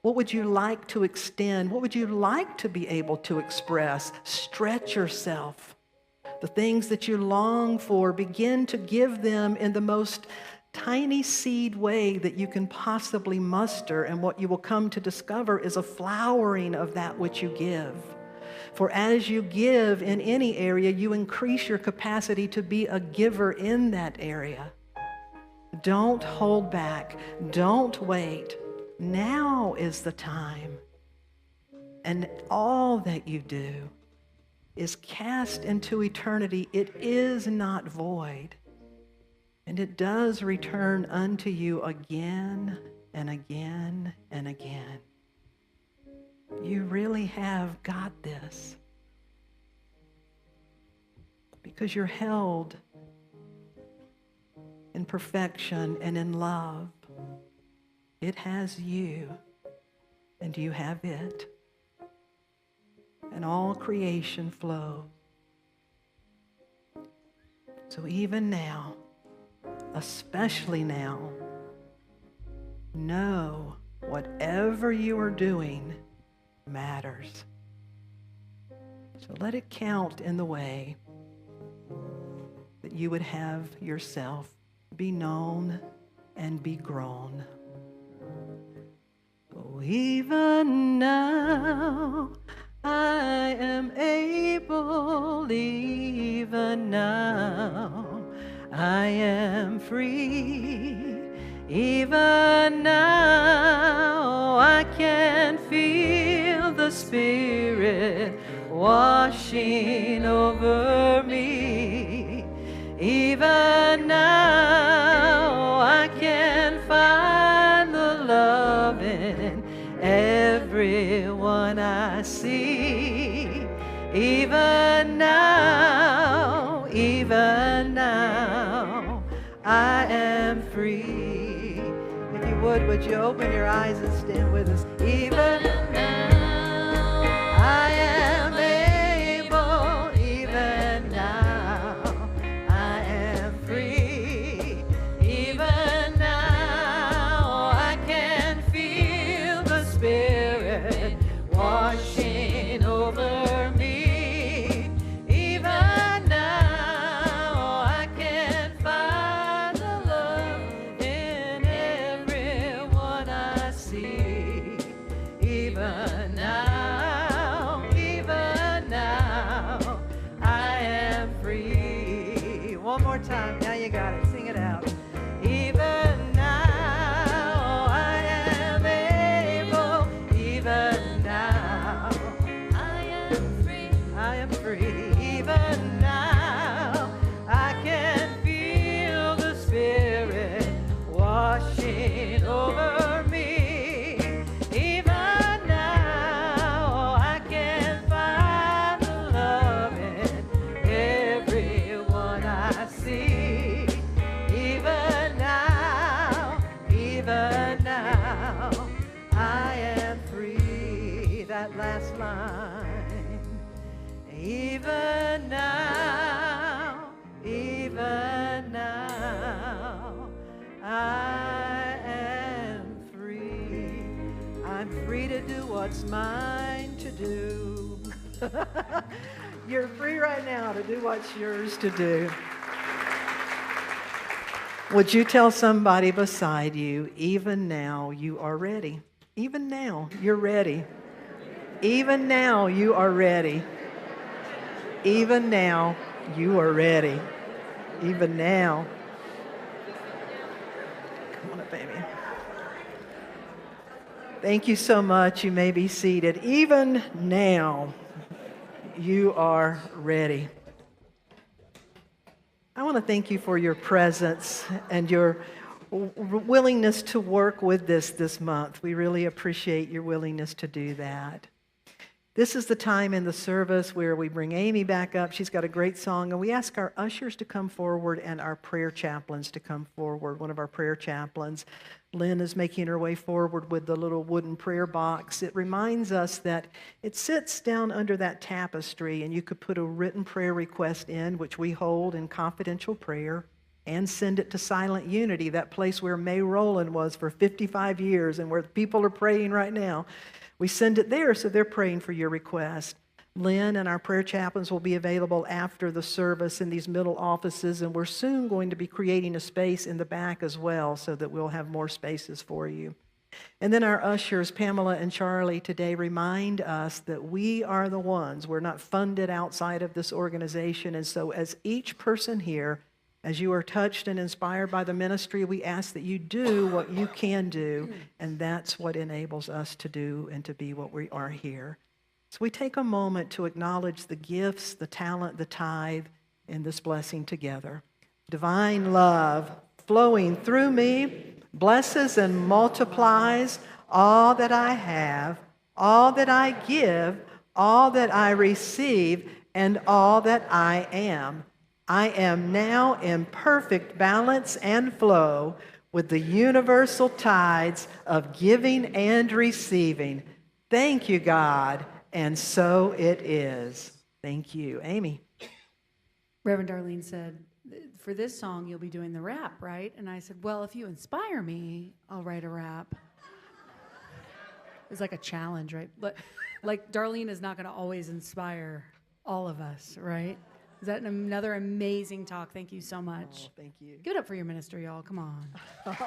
What would you like to extend? What would you like to be able to express? Stretch yourself. The things that you long for, begin to give them in the most tiny seed way that you can possibly muster, and what you will come to discover is a flowering of that which you give. For as you give in any area, you increase your capacity to be a giver in that area. Don't hold back. Don't wait. Now is the time. And all that you do is cast into eternity. It is not void. And it does return unto you again and again and again. You really have got this. Because you're held in perfection and in love. It has you, and you have it. And all creation flows. So even now, especially now, know whatever you are doing matters. So let it count in the way that you would have yourself be known and be grown. Oh, even now I am able, even now I am free, even now I can feel the Spirit washing over me. Even now I can find the love in everyone I see. Even now I am free. If you would you open your eyes and stand with us? Even now I am able, even now I am free. Even now I can feel the Spirit washing over me. Even now I can find the love in everyone I see. Even now I am free. One more time. Now you got it. Sing it out. Even now I am able. Even now I am free. I am free. Even now I can feel the Spirit washing over me. Even now I can find the love in everyone I see. Even now I am free. That last line. Even now I am free. I'm free to do what's mine to do. You're free right now to do what's yours to do. Would you tell somebody beside you, even now you are ready? Even now you're ready. Even now you are ready. Even now you are ready. Even now. Come on up, baby. Thank you so much. You may be seated. Even now you are ready. I want to thank you for your presence and your willingness to work with this month. We really appreciate your willingness to do that. This is the time in the service where we bring Amy back up. She's got a great song, and we ask our ushers to come forward and our prayer chaplains to come forward. One of our prayer chaplains, Lynn, is making her way forward with the little wooden prayer box. It reminds us that it sits down under that tapestry, and you could put a written prayer request in, which we hold in confidential prayer, and send it to Silent Unity, that place where May Rowland was for 55 years and where people are praying right now. We send it there, so they're praying for your request. Lynn and our prayer chaplains will be available after the service in these middle offices, and we're soon going to be creating a space in the back as well so that we'll have more spaces for you. And then our ushers, Pamela and Charlie, today remind us that we are the ones. We're not funded outside of this organization, and so as each person here, as you are touched and inspired by the ministry, we ask that you do what you can do, and that's what enables us to do and to be what we are here. So we take a moment to acknowledge the gifts, the talent, the tithe in this blessing together. Divine love flowing through me blesses and multiplies all that I have, all that I give, all that I receive, and all that I am. I am now in perfect balance and flow with the universal tides of giving and receiving. Thank you, God, and so it is. Thank you. Amy. Reverend Darlene said, for this song, you'll be doing the rap, right? And I said, well, if you inspire me, I'll write a rap. It's like a challenge, right? But like Darlene is not going to always inspire all of us, right? Is that another amazing talk? Thank you so much. Oh, thank you. Give it up for your minister, y'all. Come on. Thank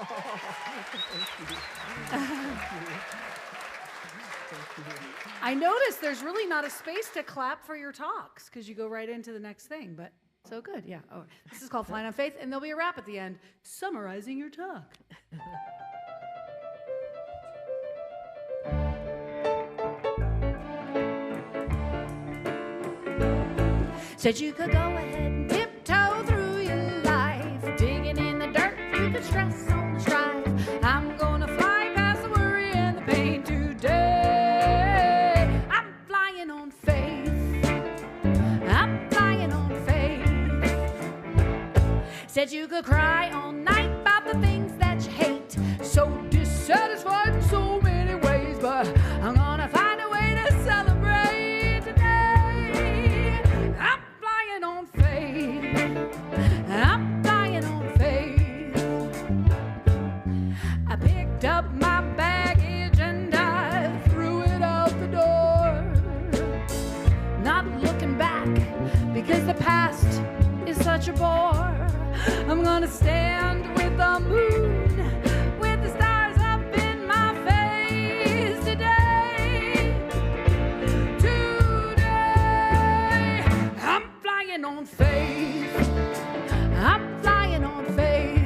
you. I noticed there's really not a space to clap for your talks because you go right into the next thing, but so good, yeah. Oh, this is called Flying on Faith, and there'll be a rap at the end summarizing your talk. Said you could go ahead and tiptoe through your life, digging in the dirt, you could stress on the strife. I'm gonna fly past the worry and the pain today. I'm flying on faith. I'm flying on faith. Said you could cry all night about the things that you hate, so dissatisfied in so many ways, but I'm gonna find a way to celebrate today. I'm flying on faith. I'm flying on faith. I picked up my baggage and I threw it out the door, not looking back because the past is such a bore. I'm gonna stand with the moon, with the stars up in my face today. Today, I'm flying on faith. I'm flying on faith.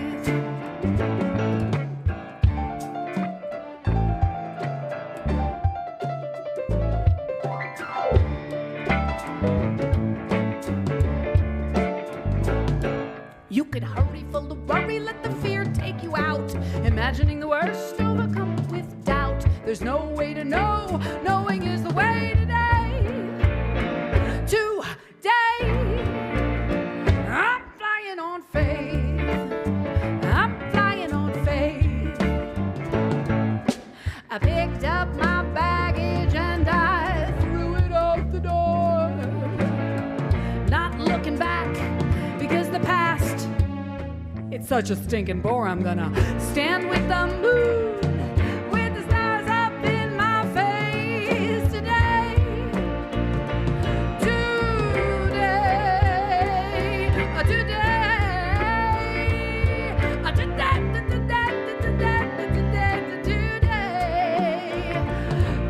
You could hurry full of worry, let the fear take you out. Imagining the worst, overcome with doubt. There's no way to know, knowing is the way today. Today, I'm flying on faith. I'm flying on faith. I picked up my baggage and I threw it out the door, not looking back because the past, it's such a stinking bore. I'm gonna stand with the moon, with the stars up in my face today. Today,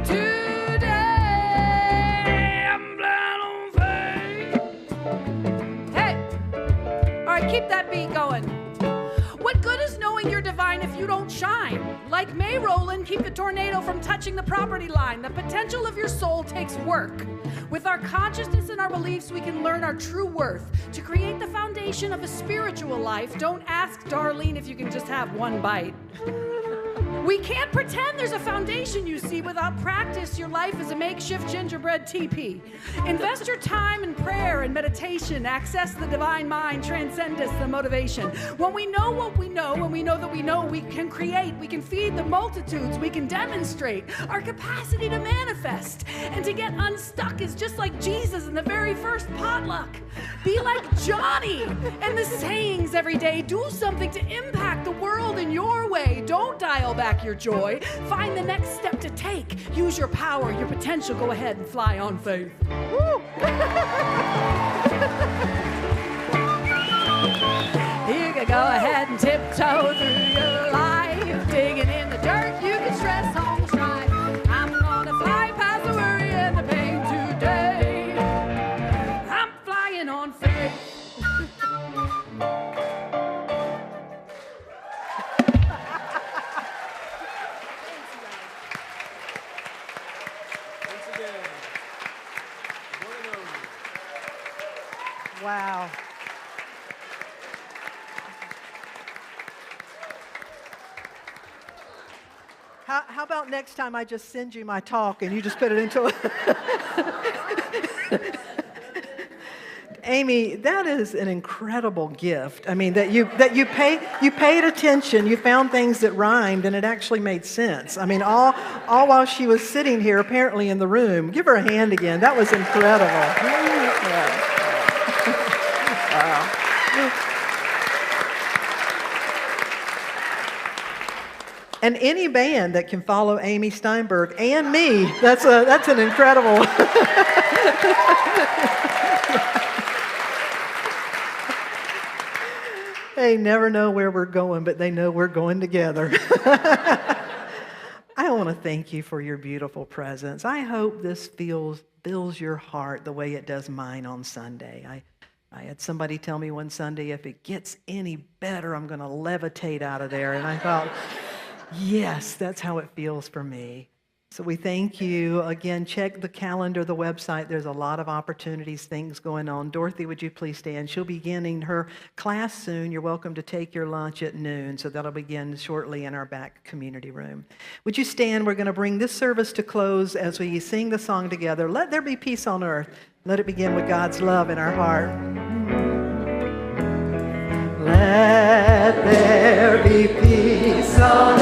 today, I'm flying on faith. Hey, all right, keep that beat going. What good is knowing you're divine if you don't shine? Like May Rowland, keep the tornado from touching the property line. The potential of your soul takes work. With our consciousness and our beliefs, we can learn our true worth. To create the foundation of a spiritual life, don't ask Darlene if you can just have one bite. We can't pretend there's a foundation, you see. Without practice, your life is a makeshift gingerbread teepee. Invest your time in prayer and meditation. Access the divine mind. Transcend us, the motivation. When we know what we know, when we know that we know, we can create. We can feed the multitudes. We can demonstrate our capacity to manifest. And to get unstuck is just like Jesus in the very first potluck. Be like Johnny and the sayings every day. Do something to impact the world in your way. Don't dial back your joy. Find the next step to take. Use your power, your potential. Go ahead and fly on faith. Woo! You can go ahead and tiptoe through your life, digging in the dirt. You can stress on the strife. I'm gonna fly past the worry and the pain today. I'm flying on faith. Wow. How about next time I just send you my talk and you just put it into a... Amy, that is an incredible gift. I mean, you paid attention, you found things that rhymed, and it actually made sense. I mean, all while she was sitting here, apparently in the room. Give her a hand again. That was incredible. Yeah. Wow. And any band that can follow Amy Steinberg and me, that's an incredible. They never know where we're going, but they know we're going together. I want to thank you for your beautiful presence. I hope this fills your heart the way it does mine on Sunday. I had somebody tell me one Sunday, if it gets any better, I'm going to levitate out of there. And I thought, yes, that's how it feels for me. So we thank you. Again, check the calendar, the website. There's a lot of opportunities, things going on. Dorothy, would you please stand? She'll be beginning her class soon. You're welcome to take your lunch at noon. So that'll begin shortly in our back community room. Would you stand? We're going to bring this service to close as we sing the song together. Let there be peace on earth. Let it begin with God's love in our heart. Let there be peace on earth.